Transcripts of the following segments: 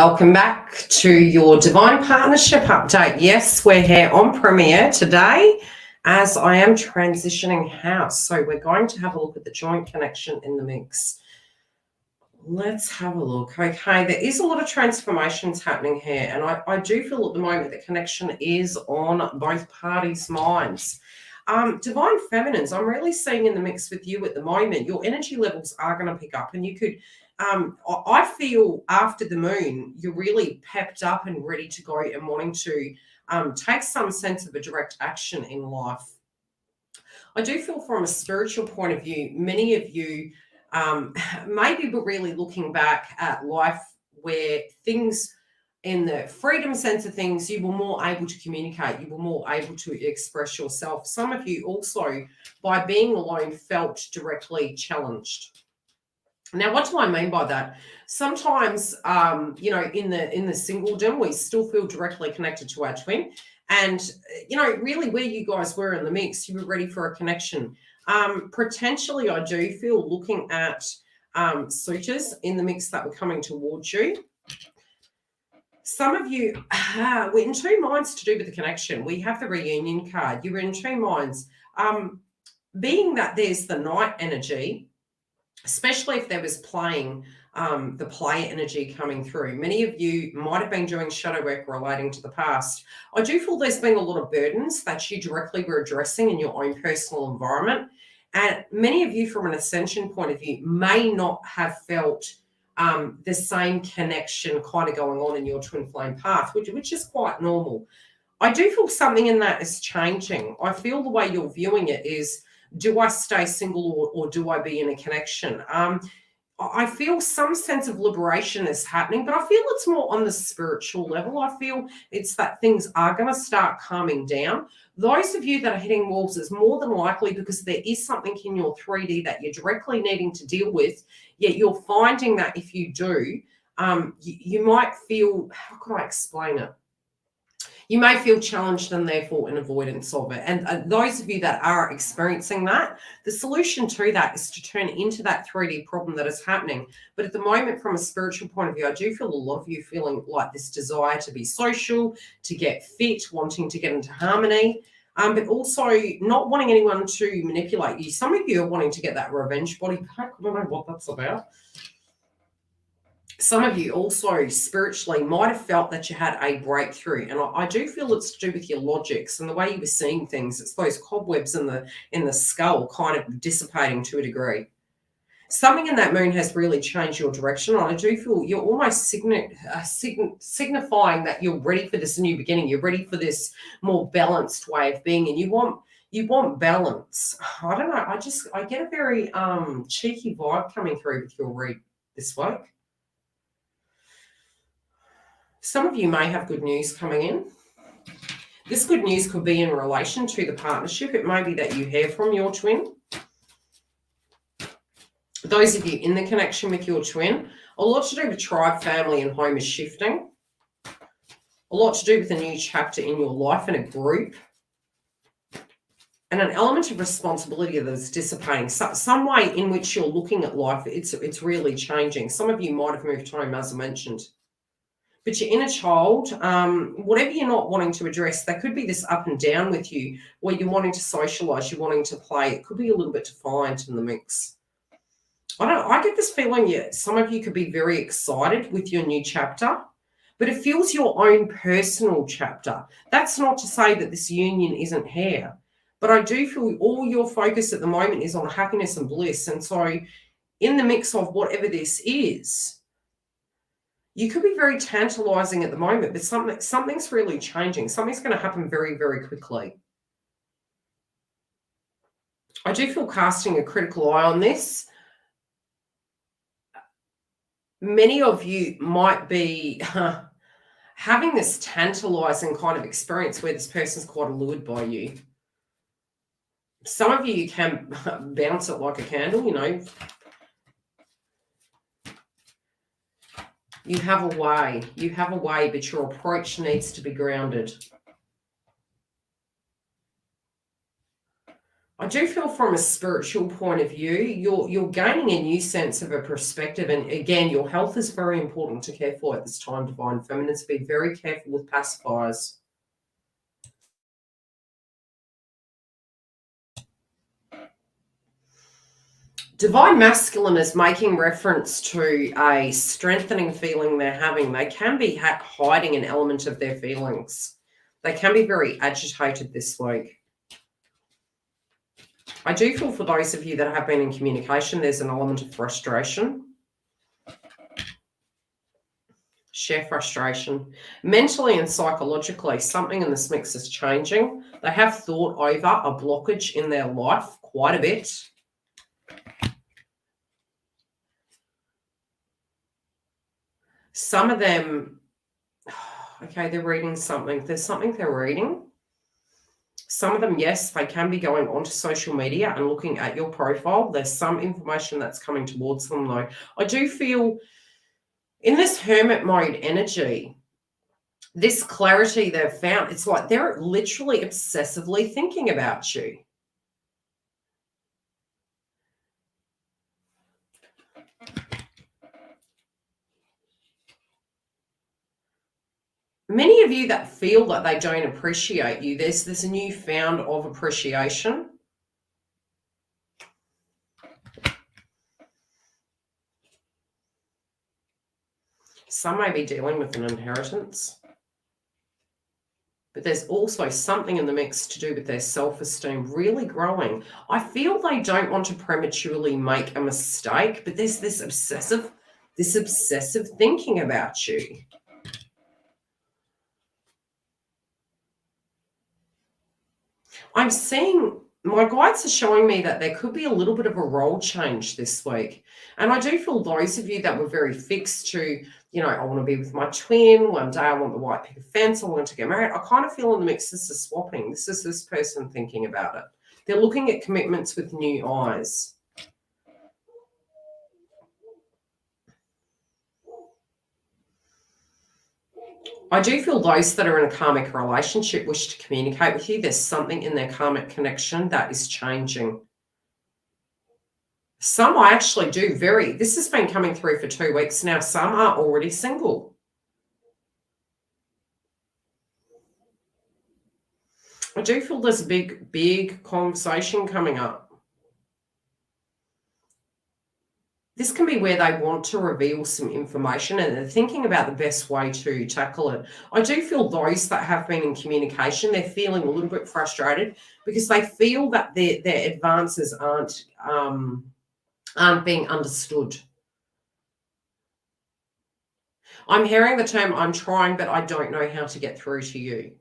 Welcome back to your Divine Partnership Update. Yes, we're here on Premiere today as I am transitioning house. So we're going to have a look at the joint connection in the mix. Let's have a look. Okay, there is a lot of transformations happening here, and I do feel at the moment the connection is on both parties' minds. Divine Feminines, I'm really seeing in the mix with you at the moment. Your energy levels are going to pick up, and you could I feel after the moon, you're really pepped up and ready to go and wanting to take some sense of a direct action in life. I do feel from a spiritual point of view, many of you maybe were really looking back at life where things in the freedom sense of things, you were more able to communicate, you were more able to express yourself. Some of you also, by being alone, felt directly challenged. Now, what do I mean by that? Sometimes, you know, in the singledom, we still feel directly connected to our twin. And, you know, really where you guys were in the mix, you were ready for a connection. Potentially, I do feel looking at suitors in the mix that were coming towards you. Some of you were in two minds to do with the connection. We have the reunion card. You were in two minds. Being that there's the night energy, especially if there was playing, the play energy coming through. Many of you might have been doing shadow work relating to the past. I do feel there's been a lot of burdens that you directly were addressing in your own personal environment. And many of you from an ascension point of view may not have felt the same connection kind of going on in your twin flame path, which is quite normal. I do feel something in that is changing. I feel the way you're viewing it is, do I stay single or do I be in a connection? I feel some sense of liberation is happening, but I feel it's more on the spiritual level. I feel it's that things are going to start calming down. Those of you that are hitting walls is more than likely because there is something in your 3D that you're directly needing to deal with, yet you're finding that if you do, you might feel, how could I explain it? You may feel challenged and therefore in avoidance of it. And those of you that are experiencing that, the solution to that is to turn into that 3D problem that is happening. But at the moment, from a spiritual point of view, I do feel a lot of you feeling like this desire to be social, to get fit, wanting to get into harmony, but also not wanting anyone to manipulate you. Some of you are wanting to get that revenge body back. I don't know what that's about. Some of you also spiritually might have felt that you had a breakthrough, and I do feel it's to do with your logics and the way you were seeing things. It's those cobwebs in the skull kind of dissipating to a degree. Something in that moon has really changed your direction, and I do feel you're almost signifying that you're ready for this new beginning. You're ready for this more balanced way of being, and you want balance. I don't know. I get a very cheeky vibe coming through with your read this week. Some of you may have good news coming in. This good news could be in relation to the partnership. It may be that you hear from your twin. Those of you in the connection with your twin, a lot to do with tribe, family, and home is shifting. A lot to do with a new chapter in your life and a group. And an element of responsibility that is dissipating. Some way in which you're looking at life, it's really changing. Some of you might have moved home, as I mentioned. But your inner child, whatever you're not wanting to address, there could be this up and down with you where you're wanting to socialise, you're wanting to play. It could be a little bit defiant in the mix. I get this feeling some of you could be very excited with your new chapter, but it feels your own personal chapter. That's not to say that this union isn't here, but I do feel all your focus at the moment is on happiness and bliss. And so in the mix of whatever this is, you could be very tantalizing at the moment, but something's really changing. Something's going to happen very, very quickly. I do feel casting a critical eye on this. Many of you might be having this tantalizing kind of experience where this person's quite allured by you. Some of you can bounce it like a candle, you know. You have a way, but your approach needs to be grounded. I do feel from a spiritual point of view, you're gaining a new sense of a perspective. And again, your health is very important to care for at this time, Divine Feminines. Be very careful with pacifiers. Divine Masculine is making reference to a strengthening feeling they're having. They can be hiding an element of their feelings. They can be very agitated this week. I do feel for those of you that have been in communication, there's an element of frustration. Share frustration. Mentally and psychologically, something in this mix is changing. They have thought over a blockage in their life quite a bit. Some of them, okay, they're reading something. There's something they're reading. Some of them, yes, they can be going onto social media and looking at your profile. There's some information that's coming towards them, though. I do feel in this hermit mode energy, this clarity they've found, it's like they're literally obsessively thinking about you. Many of you that feel that they don't appreciate you, there's this newfound of appreciation. Some may be dealing with an inheritance. But there's also something in the mix to do with their self-esteem really growing. I feel they don't want to prematurely make a mistake, but there's this obsessive thinking about you. I'm seeing, my guides are showing me that there could be a little bit of a role change this week. And I do feel those of you that were very fixed to, you know, I want to be with my twin, one day I want the white picket fence, I want to get married. I kind of feel in the mix this is swapping. This is this person thinking about it. They're looking at commitments with new eyes. I do feel those that are in a karmic relationship wish to communicate with you. There's something in their karmic connection that is changing. Some I actually do this has been coming through for 2 weeks now. Some are already single. I do feel there's a big conversation coming up. This can be where they want to reveal some information and they're thinking about the best way to tackle it. I do feel those that have been in communication, they're feeling a little bit frustrated because they feel that their advances aren't being understood. I'm hearing the term, I'm trying, but I don't know how to get through to you.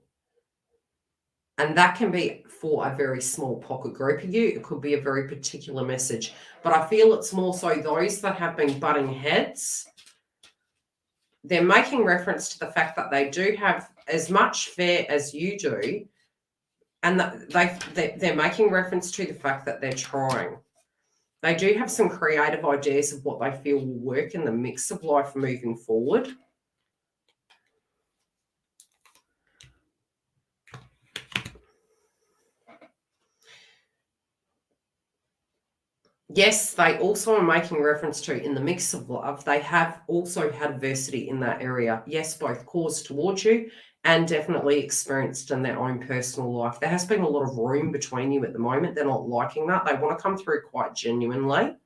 And that can be for a very small pocket group of you. It could be a very particular message. But I feel it's more so those that have been butting heads, they're making reference to the fact that they do have as much fare as you do. And that they're making reference to the fact that they're trying. They do have some creative ideas of what they feel will work in the mix of life moving forward. Yes, they also are making reference to in the mix of love, they have also had adversity in that area. Yes, both caused towards you and definitely experienced in their own personal life. There has been a lot of room between you at the moment. They're not liking that. They want to come through quite genuinely.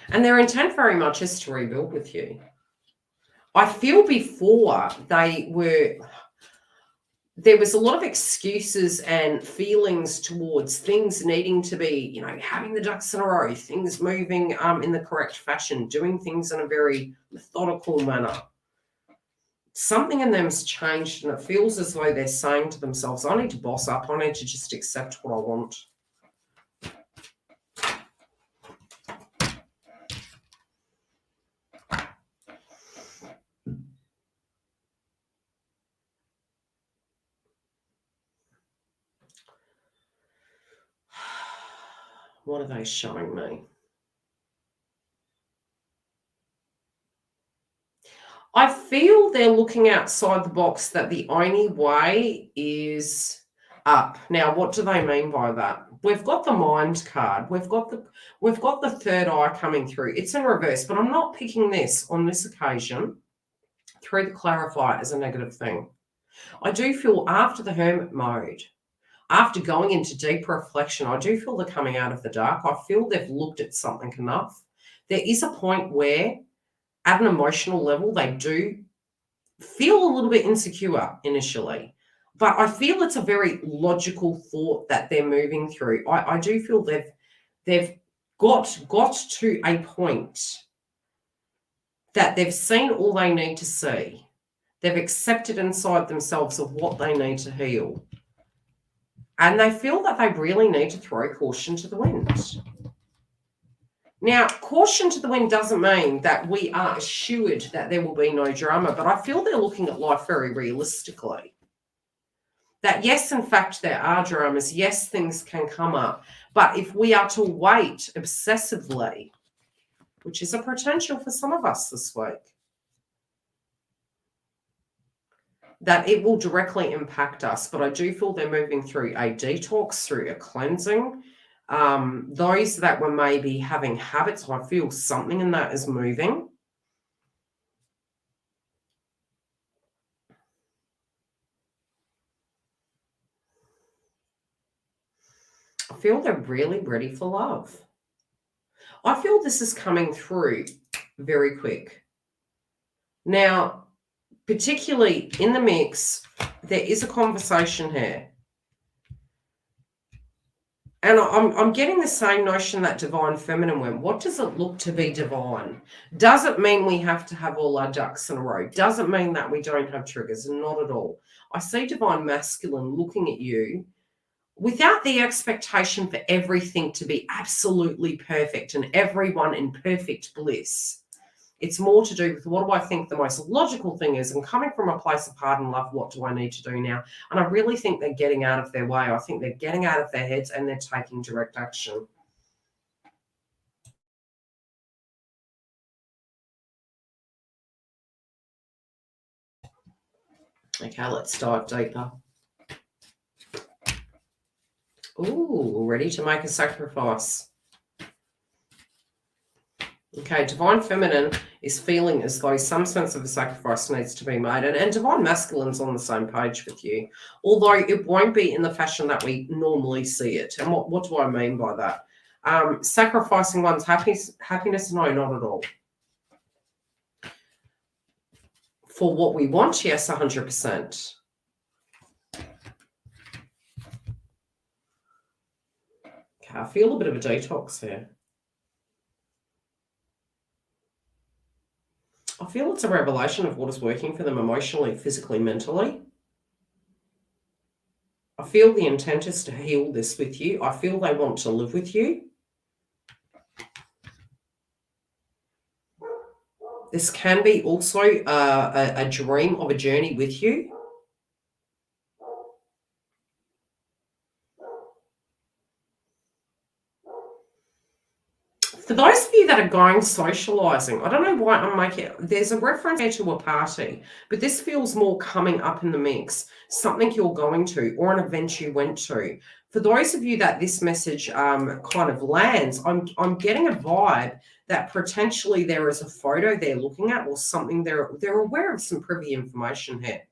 And their intent very much is to rebuild with you. I feel before there was a lot of excuses and feelings towards things needing to be, you know, having the ducks in a row, things moving in the correct fashion, doing things in a very methodical manner. Something in them's changed and it feels as though they're saying to themselves, I need to boss up, I need to just accept what I want. What are they showing me? I feel they're looking outside the box, that the only way is up. Now, what do they mean by that? We've got the mind card. We've got the third eye coming through. It's in reverse, but I'm not picking this on this occasion through the clarifier as a negative thing. I do feel after the hermit mode, after going into deep reflection, I do feel they're coming out of the dark. I feel they've looked at something enough. There is a point where, at an emotional level, they do feel a little bit insecure initially, but I feel it's a very logical thought that they're moving through. I do feel they've got to a point that they've seen all they need to see. They've accepted inside themselves of what they need to heal. And they feel that they really need to throw caution to the wind. Now, caution to the wind doesn't mean that we are assured that there will be no drama, but I feel they're looking at life very realistically. That yes, in fact, there are dramas. Yes, things can come up. But if we are to wait obsessively, which is a potential for some of us this week, that it will directly impact us. But I do feel they're moving through a detox, through a cleansing. Those that were maybe having habits, I feel something in that is moving. I feel they're really ready for love. I feel this is coming through very quick. Now, particularly in the mix, there is a conversation here. And I'm getting the same notion that divine feminine went. What does it look to be divine? Does it mean we have to have all our ducks in a row? Does it mean that we don't have triggers? Not at all. I see divine masculine looking at you without the expectation for everything to be absolutely perfect and everyone in perfect bliss. It's more to do with, what do I think the most logical thing is? And coming from a place of heart and love, what do I need to do now? And I really think they're getting out of their way. I think they're getting out of their heads and they're taking direct action. Okay, let's dive deeper. Ooh, ready to make a sacrifice. Okay, divine feminine is feeling as though some sense of a sacrifice needs to be made. And divine masculine's on the same page with you, although it won't be in the fashion that we normally see it. And what do I mean by that? Sacrificing one's happiness? No, not at all. For what we want, yes, 100%. Okay, I feel a bit of a detox here. I feel it's a revelation of what is working for them emotionally, physically, mentally. I feel the intent is to heal this with you. I feel they want to live with you. This can be also a dream of a journey with you. For those of you that are going socializing, I don't know why I'm making it. There's a reference here to a party, but this feels more coming up in the mix, something you're going to or an event you went to. For those of you that this message kind of lands, I'm getting a vibe that potentially there is a photo they're looking at or something. They're aware of some privy information here.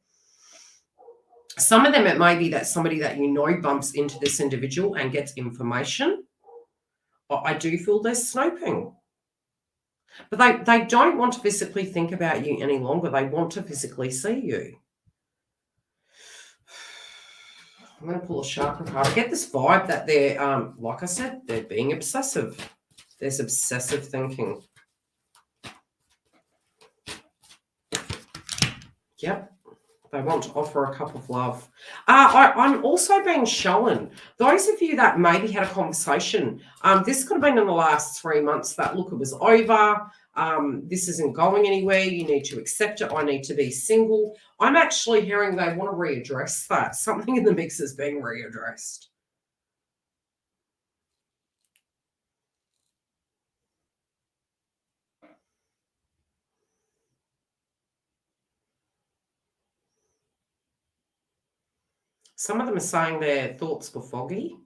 Some of them, it may be that somebody that you know bumps into this individual and gets information. I do feel they're snoping. But they don't want to physically think about you any longer. They want to physically see you. I'm going to pull a chakra card. I get this vibe that they're, like I said, they're being obsessive. There's obsessive thinking. Yep. They want to offer a cup of love. I'm also being shown, those of you that maybe had a conversation, this could have been in the last 3 months, that look, it was over. This isn't going anywhere. You need to accept it. I need to be single. I'm actually hearing they want to readdress that. Something in the mix is being readdressed. Some of them are saying their thoughts were foggy.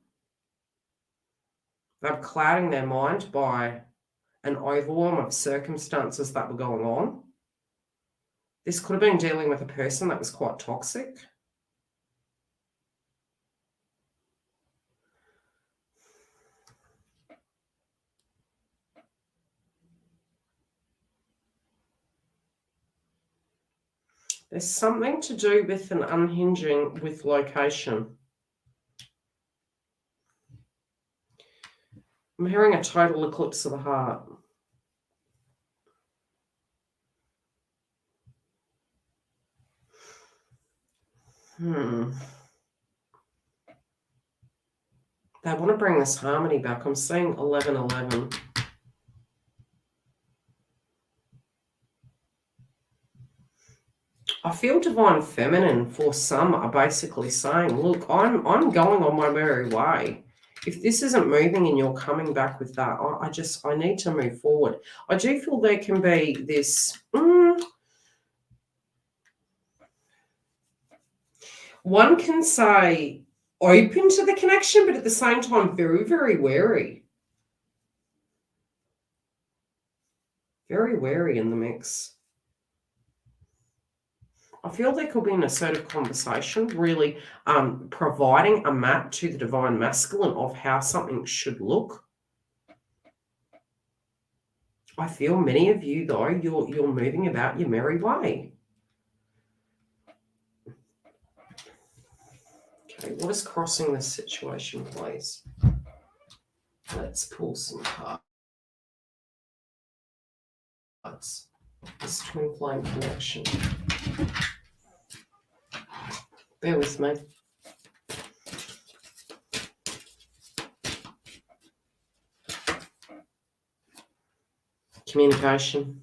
They're clouding their mind by an overwhelm of circumstances that were going on. This could have been dealing with a person that was quite toxic. There's something to do with an unhinging with location. I'm hearing a total eclipse of the heart. They want to bring this harmony back. I'm seeing 1111. I feel divine feminine for some are basically saying, look, I'm going on my merry way. If this isn't moving and you're coming back with that, I need to move forward. I do feel there can be this, one can say open to the connection, but at the same time, very, very wary. Very wary in the mix. I feel there could be an assertive conversation, really providing a map to the divine masculine of how something should look. I feel many of you, though, you're moving about your merry way. Okay, what is crossing this situation, please? Let's pull some cards. This twin flame connection. Bear with me. Communication.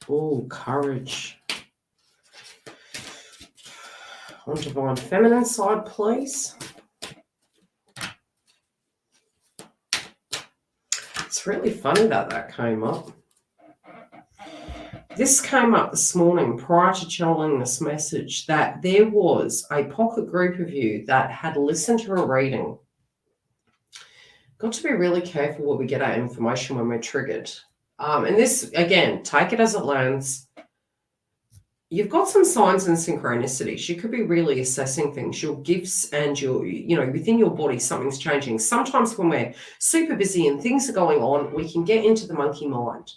Oh, courage. On divine feminine side, please. It's really funny that came up. This came up this morning prior to channeling this message, that there was a pocket group of you that had listened to a reading. Got to be really careful where we get our information when we're triggered. And this, again, take it as it lands. You've got some signs and synchronicities. You could be really assessing things, your gifts and your, within your body, something's changing. Sometimes when we're super busy and things are going on, we can get into the monkey mind.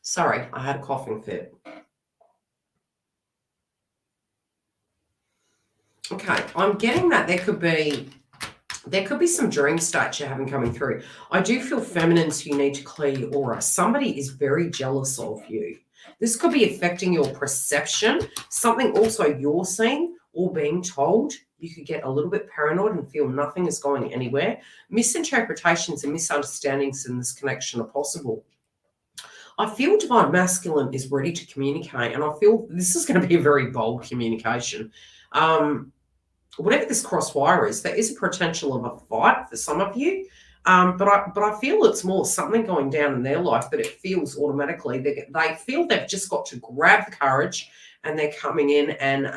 Sorry, I had a coughing fit. Okay, I'm getting that there could be some dream states you're having coming through. I do feel feminines, you need to clear your aura. Somebody is very jealous of you. This could be affecting your perception, something also you're seeing or being told. You could get a little bit paranoid and feel nothing is going anywhere. Misinterpretations and misunderstandings in this connection are possible. I feel divine masculine is ready to communicate, and I feel this is going to be a very bold communication. Whatever this cross wire is, there is a potential of a fight for some of you. But I feel it's more something going down in their life that it feels automatically. They feel they've just got to grab the courage, and they're coming in, and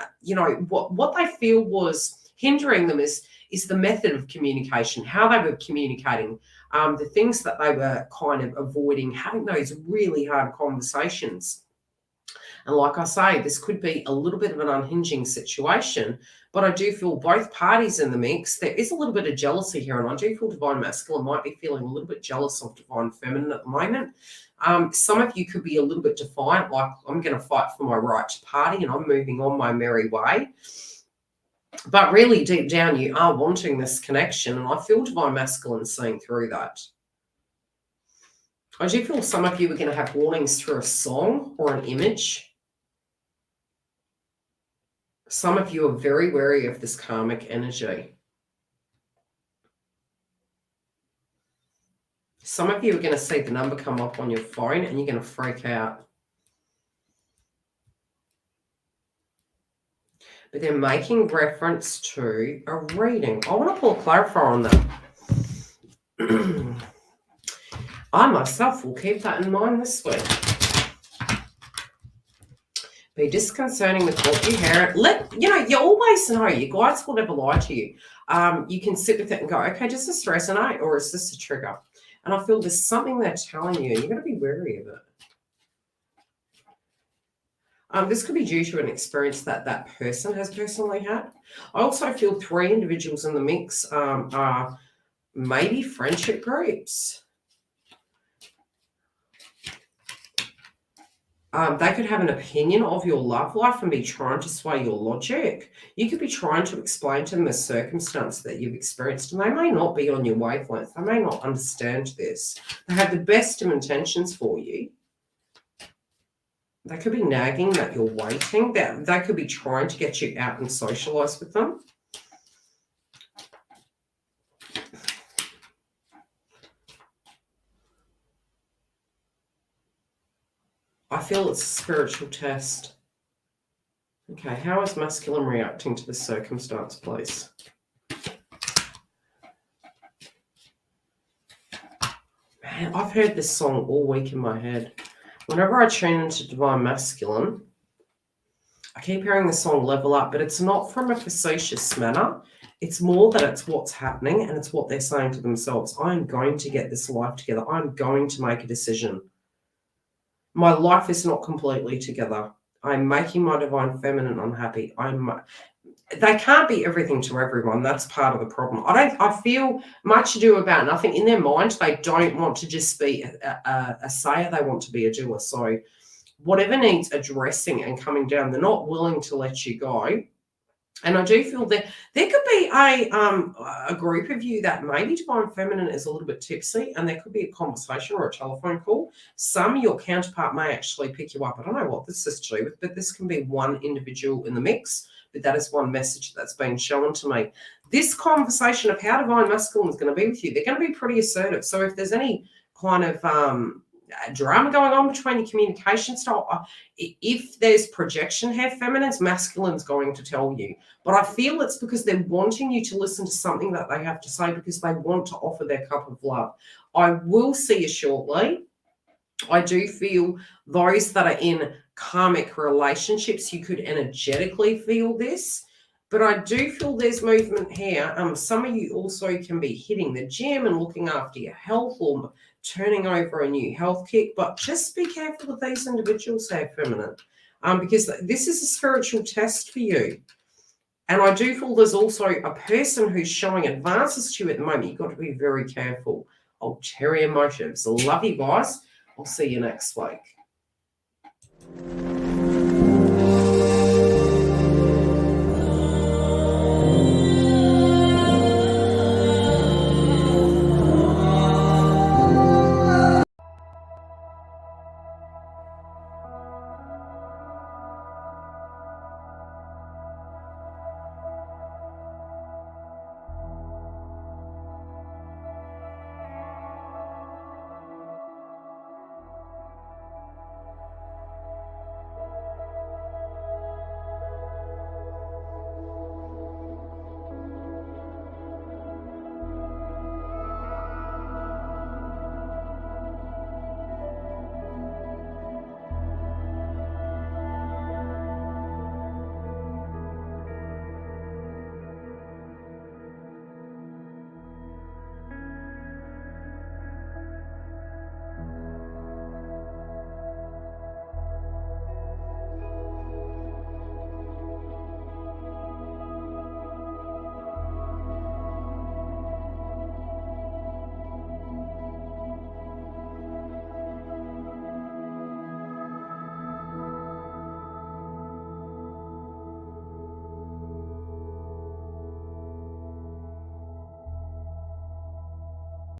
what they feel was hindering them is the method of communication, how they were communicating, the things that they were kind of avoiding, having those really hard conversations. And like I say, this could be a little bit of an unhinging situation, but I do feel both parties in the mix. There is a little bit of jealousy here, and I do feel divine masculine might be feeling a little bit jealous of divine feminine at the moment. Some of you could be a little bit defiant, like I'm going to fight for my right to party and I'm moving on my merry way. But really deep down, you are wanting this connection, and I feel divine masculine seeing through that. I do feel some of you are going to have warnings through a song or an image. Some of you are very wary of this karmic energy. Some of you are going to see the number come up on your phone and you're going to freak out. but they're making reference to a reading. I want to pull a clarifier on that. I myself will keep that in mind this week. Be disconcerting with what you hear. You always know, your guides will never lie to you. You can sit with it and go, okay, does this resonate or is this a trigger? And I feel there's something they're telling you, and you're going to be wary of it. This could be due to an experience that that person has personally had. I also feel 3 individuals in the mix are maybe friendship groups. They could have an opinion of your love life and be trying to sway your logic. You could be trying to explain to them a circumstance that you've experienced, and they may not be on your wavelength. They may not understand this. They have the best of intentions for you. They could be nagging that you're waiting. They could be trying to get you out and socialize with them. I feel it's a spiritual test. Okay, how is masculine reacting to this circumstance, please? Man, I've heard this song all week in my head. Whenever I tune into Divine Masculine, I keep hearing the song Level Up, but it's not from a facetious manner. It's more that it's what's happening and it's what they're saying to themselves. I'm going to get this life together. I'm going to make a decision. My life is not completely together. I'm making my divine feminine unhappy. They can't be everything to everyone. That's part of the problem. I feel much ado about nothing. In their mind, they don't want to just be a sayer. They want to be a doer. So whatever needs addressing and coming down, they're not willing to let you go. And I do feel that there could be a group of you that maybe Divine Feminine is a little bit tipsy, and there could be a conversation or a telephone call. Some, your counterpart may actually pick you up. I don't know what this is to do with, but this can be one individual in the mix, but that is one message that's been shown to me. This conversation of how Divine Masculine is going to be with you, they're going to be pretty assertive. So if there's any kind of drama going on between your communication style, if there's projection here, feminine's, masculine's going to tell you. But I feel it's because they're wanting you to listen to something that they have to say, because they want to offer their cup of love. I will see you shortly. I do feel those that are in karmic relationships, you could energetically feel this. But I do feel there's movement here. Some of you also can be hitting the gym and looking after your health, or turning over a new health kick. But just be careful with these individuals here, feminine, because this is a spiritual test for you. And I do feel there's also a person who's showing advances to you at the moment. You've got to be very careful. Ulterior motives. Love you guys. I'll see you next week.